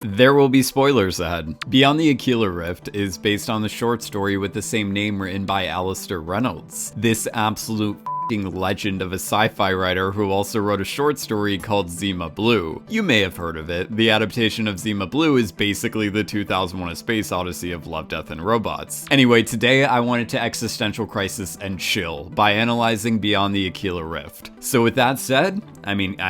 There will be spoilers ahead. Beyond the Aquila Rift is based on the short story with the same name written by Alastair Reynolds. This absolute legend of a sci-fi writer who also wrote a short story called Zima Blue. You may have heard of it. The adaptation of Zima Blue is basically the 2001: A Space Odyssey of Love, Death, and Robots. Anyway, today I wanted to existential crisis and chill by analyzing Beyond the Aquila Rift. So with that said,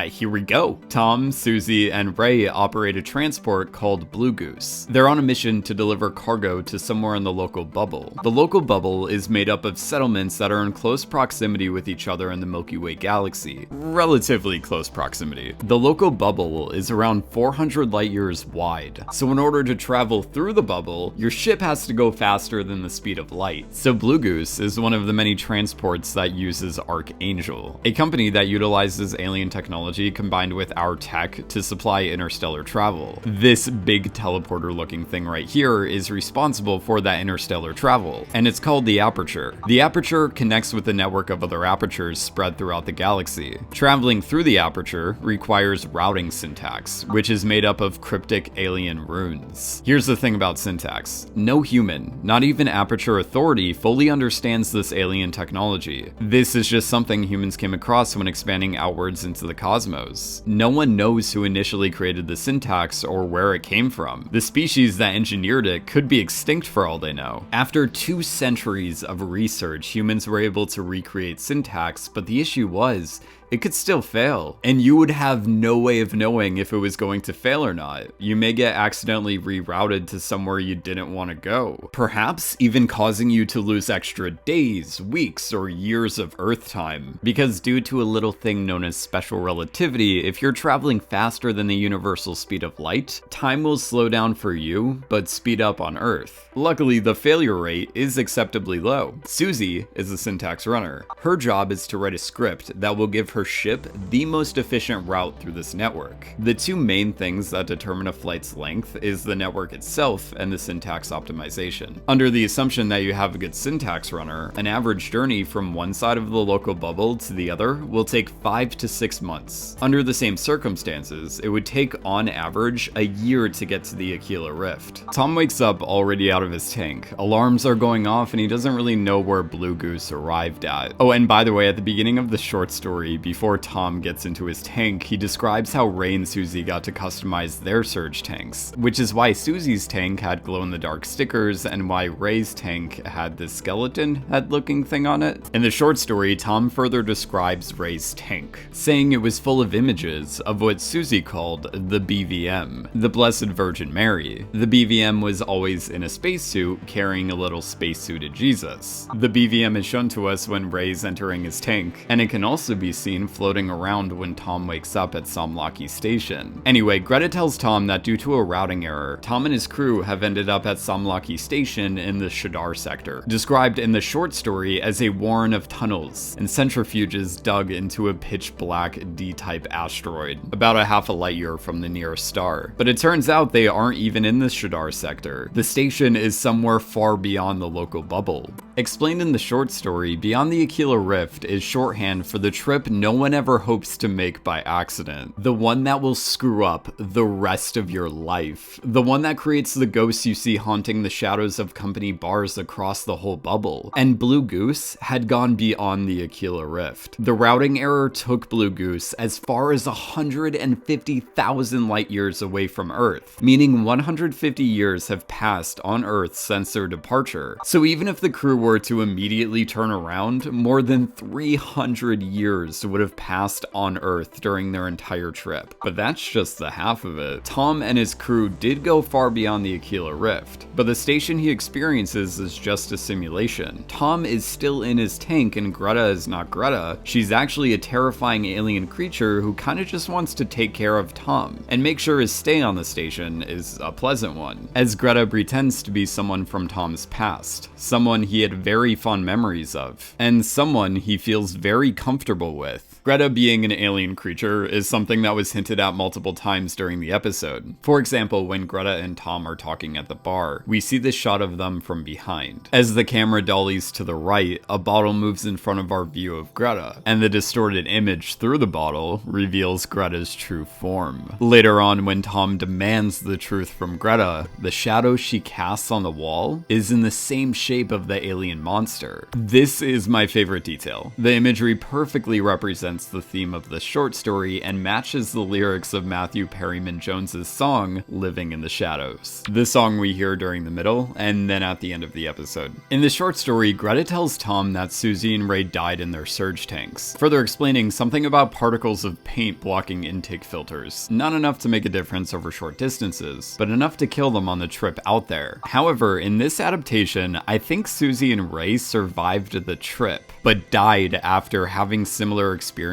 here we go. Tom, Susie, and Ray operate a transport called Blue Goose. They're on a mission to deliver cargo to somewhere in the local bubble. The local bubble is made up of settlements that are in close proximity with each other in the Milky Way galaxy. Relatively close proximity. The local bubble is around 400 light years wide. So in order to travel through the bubble, your ship has to go faster than the speed of light. So Blue Goose is one of the many transports that uses Archangel, a company that utilizes alien technology combined with our tech to supply interstellar travel. This big teleporter looking thing right here is responsible for that interstellar travel, and it's called the Aperture. The Aperture connects with a network of other apertures spread throughout the galaxy. Traveling through the Aperture requires routing syntax, which is made up of cryptic alien runes. Here's the thing about syntax. No human, not even Aperture Authority, fully understands this alien technology. This is just something humans came across when expanding outwards into the cosmos. No one knows who initially created the syntax or where it came from. The species that engineered it could be extinct for all they know. After 2 centuries of research, humans were able to recreate syntax, but the issue was, it could still fail, and you would have no way of knowing if it was going to fail or not. You may get accidentally rerouted to somewhere you didn't want to go, perhaps even causing you to lose extra days, weeks, or years of Earth time. Because due to a little thing known as special relativity, if you're traveling faster than the universal speed of light, time will slow down for you, but speed up on Earth. Luckily, the failure rate is acceptably low. Susie is a syntax runner. Her job is to write a script that will give her ship the most efficient route through this network. The 2 main things that determine a flight's length is the network itself and the syntax optimization. Under the assumption that you have a good syntax runner, an average journey from one side of the local bubble to the other will take 5 to 6 months. Under the same circumstances, it would take on average a year to get to the Aquila Rift. Tom wakes up already out of his tank. Alarms are going off and he doesn't really know where Blue Goose arrived at. Oh, and by the way, at the beginning of the short story, before Tom gets into his tank, he describes how Ray and Susie got to customize their surge tanks, which is why Susie's tank had glow-in-the-dark stickers and why Ray's tank had this skeleton head looking thing on it. In the short story, Tom further describes Ray's tank, saying it was full of images of what Susie called the BVM, the Blessed Virgin Mary. The BVM was always in a spacesuit carrying a little spacesuited Jesus. The BVM is shown to us when Ray's entering his tank, and it can also be seen floating around when Tom wakes up at Somlaki Station. Anyway, Greta tells Tom that due to a routing error, Tom and his crew have ended up at Somlaki Station in the Shadar sector, described in the short story as a warren of tunnels and centrifuges dug into a pitch-black D-type asteroid, about a half a light year from the nearest star. But it turns out they aren't even in the Shadar sector. The station is somewhere far beyond the local bubble. Explained in the short story, Beyond the Aquila Rift is shorthand for the trip no one ever hopes to make by accident. The one that will screw up the rest of your life. The one that creates the ghosts you see haunting the shadows of company bars across the whole bubble. And Blue Goose had gone beyond the Aquila Rift. The routing error took Blue Goose as far as 150,000 light years away from Earth, meaning 150 years have passed on Earth since their departure. So even if the crew were to immediately turn around, more than 300 years would have passed on Earth during their entire trip. But that's just the half of it. Tom and his crew did go far beyond the Aquila Rift, but the station he experiences is just a simulation. Tom is still in his tank and Greta is not Greta. She's actually a terrifying alien creature who kinda just wants to take care of Tom and make sure his stay on the station is a pleasant one, as Greta pretends to be someone from Tom's past, someone he had very fond memories of, and someone he feels very comfortable with. Greta being an alien creature is something that was hinted at multiple times during the episode. For example, when Greta and Tom are talking at the bar, we see this shot of them from behind. As the camera dollies to the right, a bottle moves in front of our view of Greta, and the distorted image through the bottle reveals Greta's true form. Later on, when Tom demands the truth from Greta, the shadow she casts on the wall is in the same shape of the alien monster. This is my favorite detail. The imagery perfectly represents the theme of the short story and matches the lyrics of Matthew Perryman Jones's song, Living in the Shadows. The song we hear during the middle, and then at the end of the episode. In the short story, Greta tells Tom that Susie and Ray died in their surge tanks, further explaining something about particles of paint blocking intake filters. Not enough to make a difference over short distances, but enough to kill them on the trip out there. However, in this adaptation, I think Susie and Ray survived the trip, but died after having similar experiences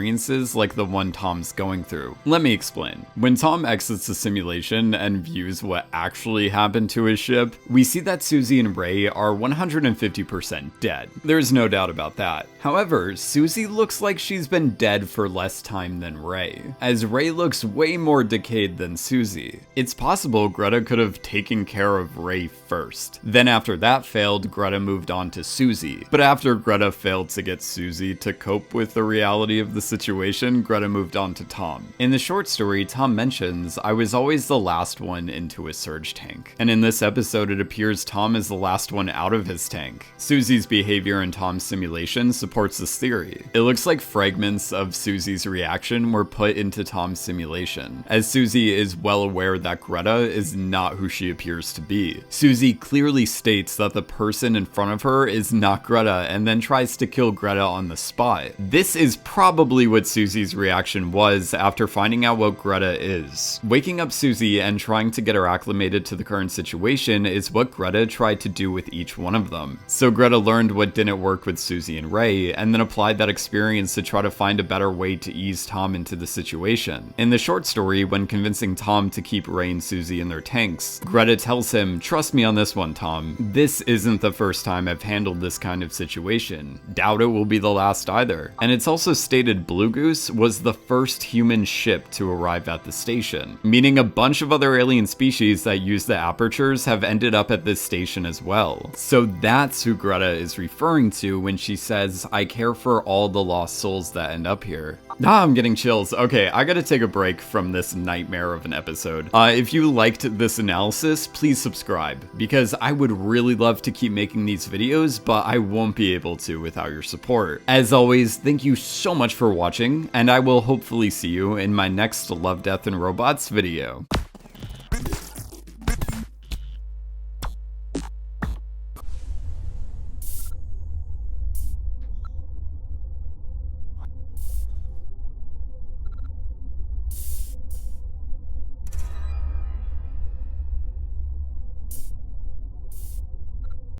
like the one Tom's going through. Let me explain. When Tom exits the simulation and views what actually happened to his ship, we see that Susie and Ray are 150% dead. There's no doubt about that. However, Susie looks like she's been dead for less time than Ray, as Ray looks way more decayed than Susie. It's possible Greta could have taken care of Ray first. Then after that failed, Greta moved on to Susie. But after Greta failed to get Susie to cope with the reality of the situation, Greta moved on to Tom. In the short story, Tom mentions, "I was always the last one into a surge tank." And in this episode, it appears Tom is the last one out of his tank. Susie's behavior in Tom's simulation supports this theory. It looks like fragments of Susie's reaction were put into Tom's simulation, as Susie is well aware that Greta is not who she appears to be. Susie clearly states that the person in front of her is not Greta, and then tries to kill Greta on the spot. This is probably what Susie's reaction was after finding out what Greta is. Waking up Susie and trying to get her acclimated to the current situation is what Greta tried to do with each one of them. So Greta learned what didn't work with Susie and Ray, and then applied that experience to try to find a better way to ease Tom into the situation. In the short story, when convincing Tom to keep Ray and Susie in their tanks, Greta tells him, "Trust me on this one, Tom. This isn't the first time I've handled this kind of situation. Doubt it will be the last either." And it's also stated Blue Goose was the first human ship to arrive at the station, meaning a bunch of other alien species that use the apertures have ended up at this station as well. So that's who Greta is referring to when she says, "I care for all the lost souls that end up here." I'm getting chills. Okay, I gotta take a break from this nightmare of an episode. If you liked this analysis, please subscribe, because I would really love to keep making these videos, but I won't be able to without your support. As always, thank you so much for watching, and I will hopefully see you in my next Love, Death, and Robots video.